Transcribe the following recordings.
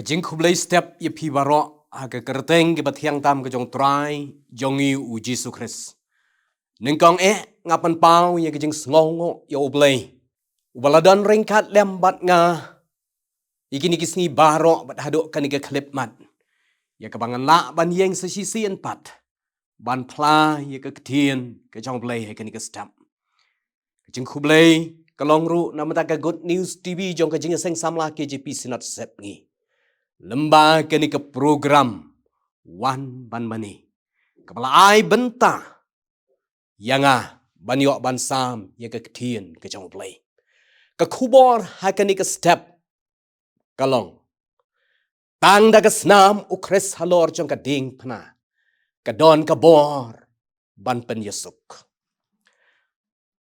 Kajing kublai step ye pi baro aga kerteng ke batiang tam ke jong try jongi u Jesu Christ. Nengkong ngapan pau ye kajing sngongo ye oblay. Ubaladan ringkat lembat nga ikini kisni baro bat hadok kaniga klip mat. Ye kabangan la ban yeng sesisian pat. Ban pla ye ke ketien ke jong blay he kaniga step. Kajing kublai kalong ru namata Good News TV jong kajing seng samla KJP sinat sep ngi. Lemba kini ke program Wan Ban Mani. Kepala ai benta. Yang ban yok ban sam ye ke ketien ke jong play. Ke kubor hakani ke step kalong. Tang da ke senam ukres halor jong ke ding pena. Ke don ke bor ban pen Yesuk.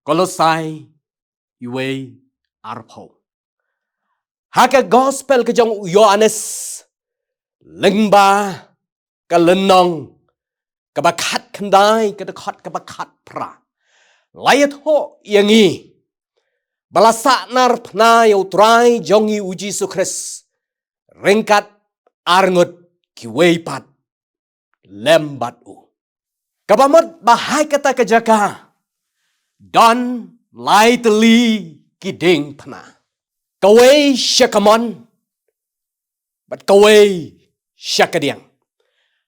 Kolosai iwe arpo. Haka gospel ke jong Yohanes lengba ke lenong ke bakat kendai ke dekat ke bakat pra layat ho yangi balasa nar pna yo try jongi uji sukres ringkat arngut ki weipat lembat u kabamot bahai kata kejaka dan lightly kiding pna kawai syakamon bat kawai syakadiang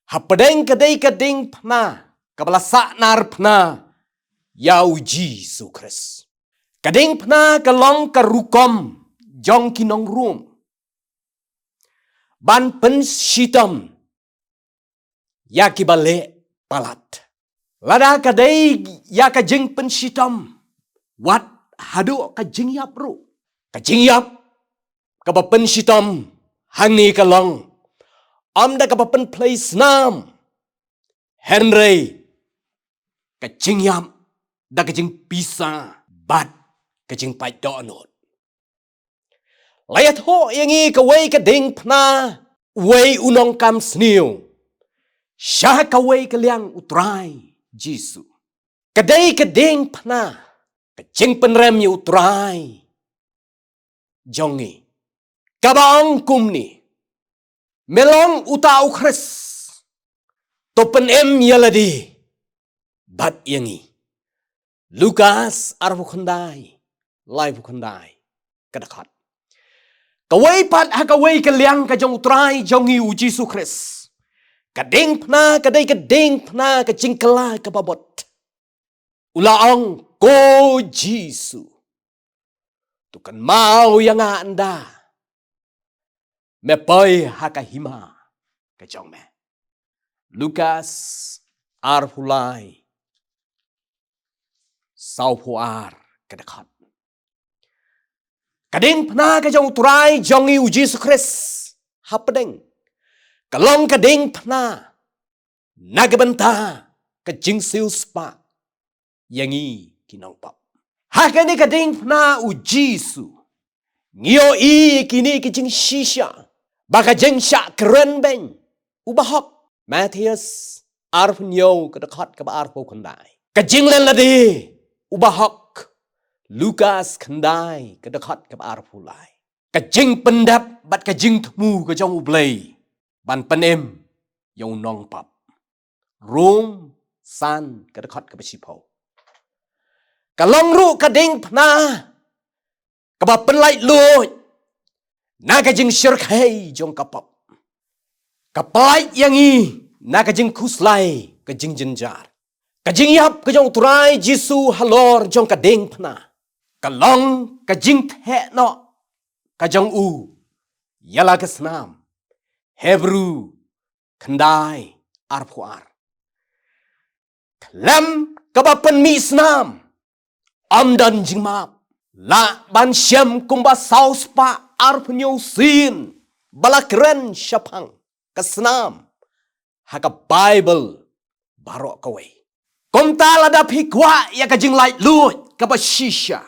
hapadeng kading pna kabala saknar pna yau Jesu Christ kading pna kalong karukom jong kinong room ban pen sitam yakibale palat lada kadai yakajing pen sitam wat hadu kajing yap ru kajing yap kabapen sitam hangi kalong amda kabapen place nam Henry kajing yap da kajing pisa bat kajing pai donot layat ho yangi kawai kading pna wei unong kam sniu syah kawai kaliang utrai Jesu kadai kading pna kajing penrem yu utrai jongi kabang kumni melong utau Chris topen yaladi bat yangi Lukas arvukhandai live khandai kadakat kawai pat hakawai kaliang kajong utrai jongi u Jesu Chris kading pna kadai kading pna kajing kala kababot ulaong ko Jesu tukan mau yang anda mepai hakahima kajong me Lukas arhulai saupuar kedekat kading pna kajong turai jongi u Jesu Christ hapedeng kalong kading pna nagbenta kajing siu spa yangi kinong pap hakani kading pna u Jesu ngio i kini kajing shisha baka jeng syak keren beng ubahok Matthias arpunyo kedekat ke arpo kendai kajing len ladi ubahok Lukas kendai kedekat ke arpulai kajing pendap bat kajing temu kajong ublay ban penem yang nong pap Rom san kedekat ke besipau kalong ru kading pna kaba penlait luj na kajing syirkai jong kapap kapait yangi na kajing kuslai kajing jenjar kajing yap kajong turai Jesu halor jong kading pna kalong kajing the no kajong u yala kesnam Hebrew kendai arpuar lem kabapen mi snam amdan jingmap la ban syam kumba saus pa arpunyo sin balakren syapang kesnam haka Bible barok kawai komta lada pikwa ya kajing light lut kaba shisha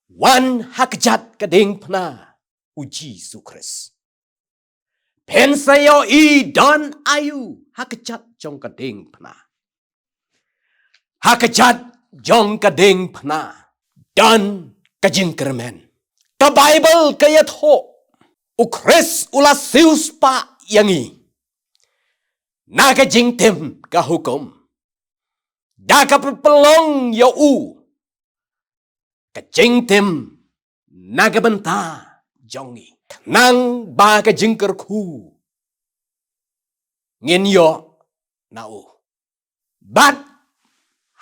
wan hakjat kading pna u Jesu Christ pensayo i dan ayu hakjat jong kading pna hakjat jong kading pna dan kajing kermen ka Bible kayat ho Ukres ula sius pa yangi. Naga jing tem ka hukum. Daka pelong ya u. Ka jing tem naga benta jongi. Nang ba ka jing kerku. Ngin yo na u. Bat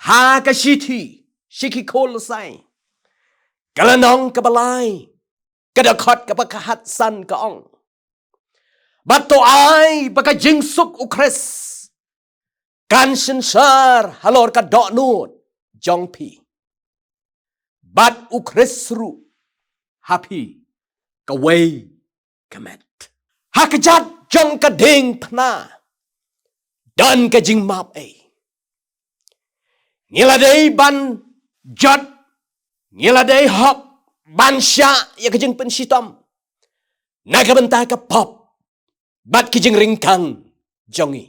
ha ka shiki kol sai. Kalanong kabalay. Kadakot kapakahat san kaong. Bato ay baka jingsuk ukres. Kan sensar halor ka doknut jongpi. Bat ukres ru happy kaway kamet. Hakajat jong kading pna. Dan kajing map ay. Ngiladay ban jot. Ngiladay hop. Bansya ya kajing pensitam. Nagabenta ka pop. Bat kajing ringkang jongi.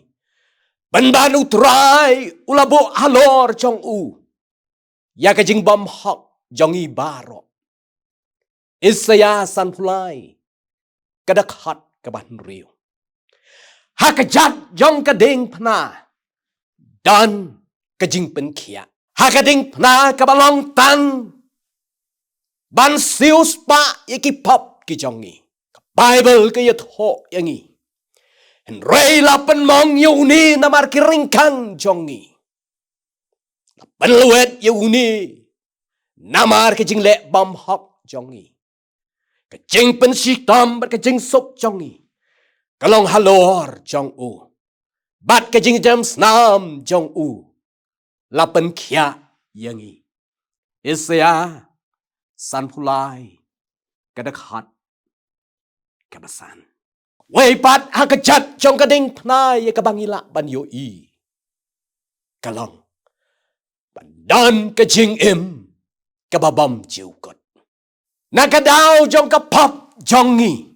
Banban utray ulabo halor jong u. Ya kajing bom hok jongi baro. Isaya san pulai. Kadakhat kaban riu. Hakajat jong kading pna. Dan kajing penkia. Hakading pna kabalong tan. Ban sius pa iki pop ki jongi. Bible ke yatho yangi. En rei lapan mong yuni namar ki ringkang jongi. Lapan luet yuni namar ki jingle bam hok jongi. Ke jing pensitam bat ke jing sok jongi. Kalong halor jong u. Bat ke jing jam snam jong u. Lapan kia yangi. Isaya san pulai kadakhat kabasan. Way pat hakajat jong kading pnai kabangila ban yo i. Kalong bandan kajing im kababam jiukot. Nakadaw jong kapap jongi.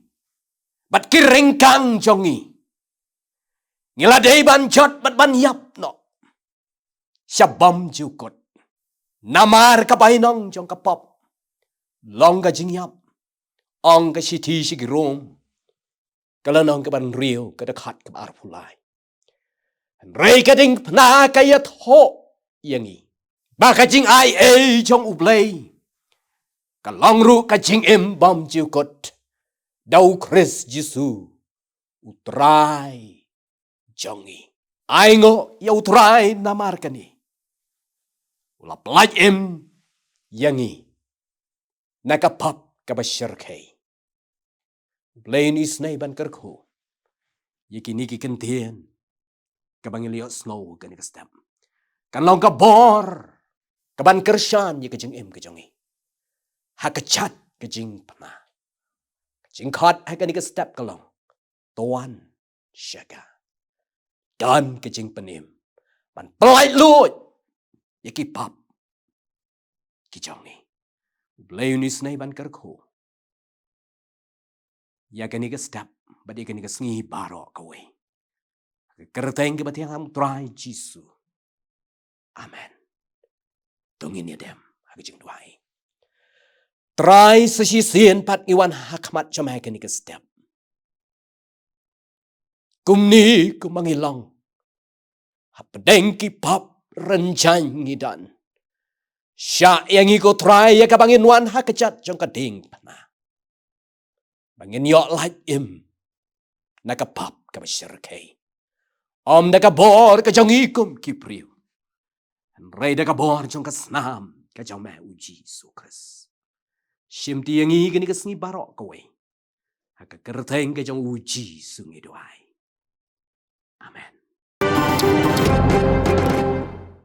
Bat kiringkang jongi. Ngiladay ban jot bat ban yap no. Syabam jiukot. Namar kabainong jong kapap. Long ka jingyap. Ong ka siti sigirom. Kalanong ka ban rio kadakhat ka arpulay. Rey ka ding pna kayat ho. Yangi. Baka jing ay jong ublay. Kalong ru ka jing im bom jiukot. Daw Kris Jisu. Utray. Jongi. Ay ngo ya utray namar ka ni. Ulaplay im. Yangi. Nakapap kabasyar kay. Blain isnay ban kerko. Yiki kentian. Kabangilio snow kanika step. Kanlong kabor. Kaban kersyan yikajing im kajongi. Hakachat kajing pama. Kajing kot hakanika step kalong. Tuan syaga. Dan kajing penim. Ban pelai lut. Yiki pap. Kijongi. Blain isnay ban kerko. Ya kanika step. Badi kanika sengi baro kaway. Kerteng ke bati ham try Jisu. Amen. Tungin ya dem. Hagijing duai. Try sesisian pat iwan hakmat jamai kanika step. Kumni kumangilong. Hapdeng ki pap rencang ngidan. Sya yang iko try ya kabangin wan hakajat jong kading pana. Bangin yok like im. Nakapap kabasyar kay. Om nakabor ka jong ikum kipriw. Rey nakabor jong kasnam ka jong may uji sukres. Simti yang i kani kasngi barok kaway. Hakakerteng ka jong uji sungi doay. Amen.